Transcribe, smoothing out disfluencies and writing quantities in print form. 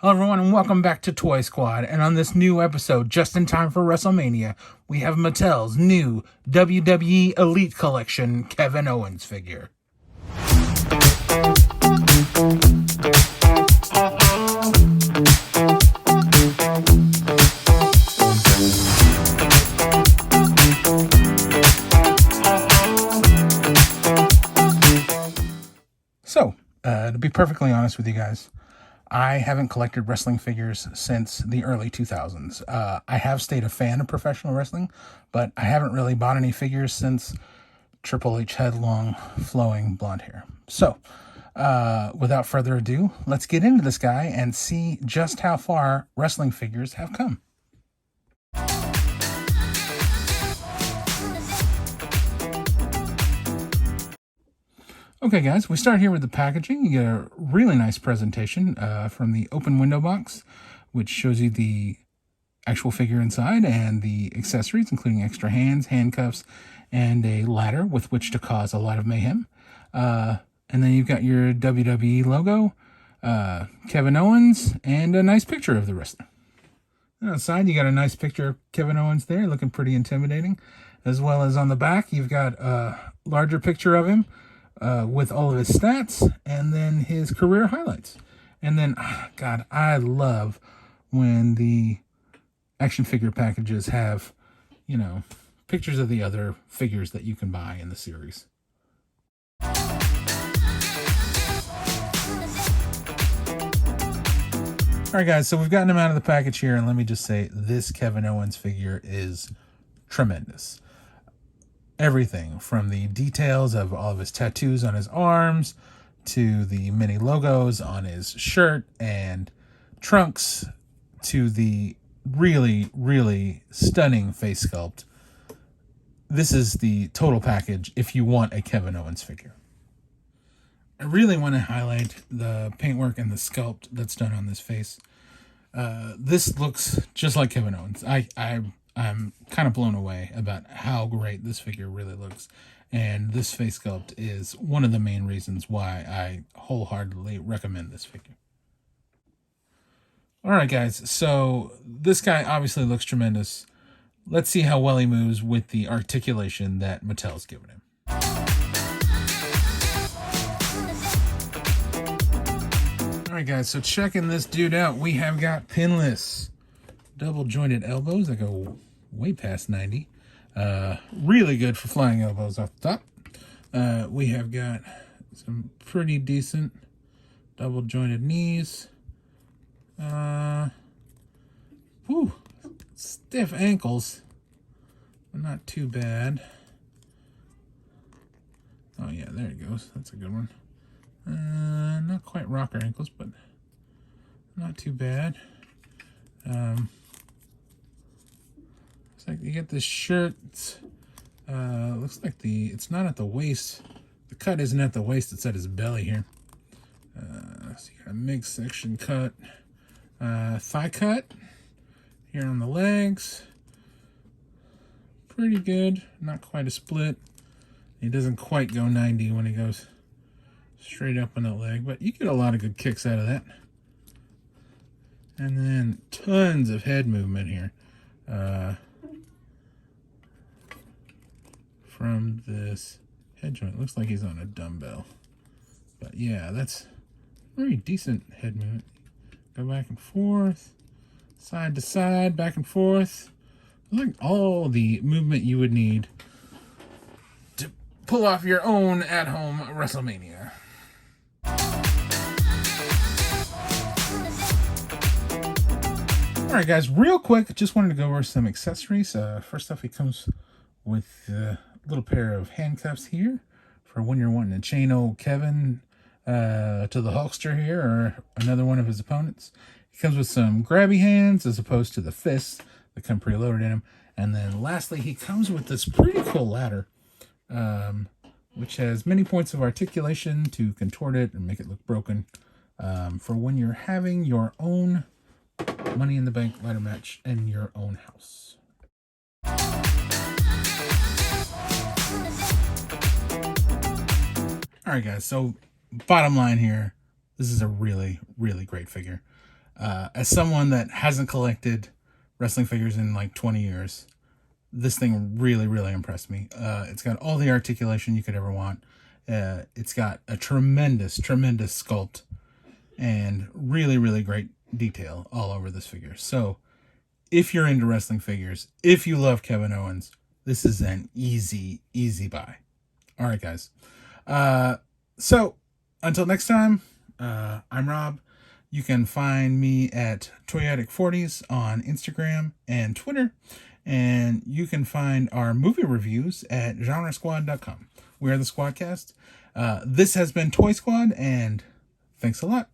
Hello everyone and welcome back to Toy Squad, and on this new episode, just in time for WrestleMania, we have Mattel's new WWE Elite Collection Kevin Owens figure. So, to be perfectly honest with you guys, I haven't collected wrestling figures since the early 2000s. I have stayed a fan of professional wrestling, but I haven't really bought any figures since Triple H had long, flowing blonde hair. So, without further ado, let's get into this guy and see just how far wrestling figures have come. Okay, guys, we start here with the packaging. You get a really nice presentation from the open window box, which shows you the actual figure inside and the accessories, including extra hands, handcuffs, and a ladder with which to cause a lot of mayhem. And then you've got your WWE logo, Kevin Owens, and a nice picture of the wrestler. And outside, you got a nice picture of Kevin Owens there, looking pretty intimidating. As well as on the back, you've got a larger picture of him, with all of his stats and then his career highlights. And then, God, I love when the action figure packages have, pictures of the other figures that you can buy in the series. All right, guys, so we've gotten him out of the package here, and let me just say, this Kevin Owens figure is tremendous. Everything from the details of all of his tattoos on his arms to the many logos on his shirt and trunks to the really, really stunning face sculpt. This is the total package if you want a Kevin Owens figure. I really want to highlight the paintwork and the sculpt that's done on this face. This looks just like Kevin Owens. I'm kind of blown away about how great this figure really looks. And this face sculpt is one of the main reasons why I wholeheartedly recommend this figure. All right, guys. So this guy obviously looks tremendous. Let's see how well he moves with the articulation that Mattel's given him. All right, guys. So checking this dude out, we have got pinless double jointed elbows that go way past 90. Really good for flying elbows off the top. We have got some pretty decent double jointed knees. Stiff ankles, but not too bad. Oh yeah, there it goes. That's a good one. Not quite rocker ankles, but not too bad. Looks like you get this shirt. Looks like it's not at the waist. The cut isn't at the waist, it's at his belly here. So you got a midsection cut. Thigh cut here on the legs. Pretty good. Not quite a split. He doesn't quite go 90 when he goes straight up on that leg, but you get a lot of good kicks out of that. And then tons of head movement here. From this head joint. Looks like he's on a dumbbell. But yeah, that's very decent head movement. Go back and forth, side to side, back and forth. Like all the movement you would need to pull off your own at-home WrestleMania. All right, guys, real quick, just wanted to go over some accessories. First off, he comes with a little pair of handcuffs here for when you're wanting to chain old Kevin to the Hulkster here or another one of his opponents. He comes with some grabby hands as opposed to the fists that come preloaded in him. And then lastly, he comes with this pretty cool ladder, which has many points of articulation to contort it and make it look broken, for when you're having your own Money in the Bank ladder match in your own house. All right, guys, so bottom line here, this is a really, really great figure. As someone that hasn't collected wrestling figures in like 20 years, this thing really, really impressed me. It's got all the articulation you could ever want. It's got a tremendous, tremendous sculpt and really, really great detail all over this figure. So if you're into wrestling figures, if you love Kevin Owens, this is an easy, easy buy. All right, guys. So until next time, I'm Rob. You can find me at Toyotic40s on Instagram and Twitter. And you can find our movie reviews at genresquad.com. We are the Squadcast. This has been Toy Squad, and thanks a lot.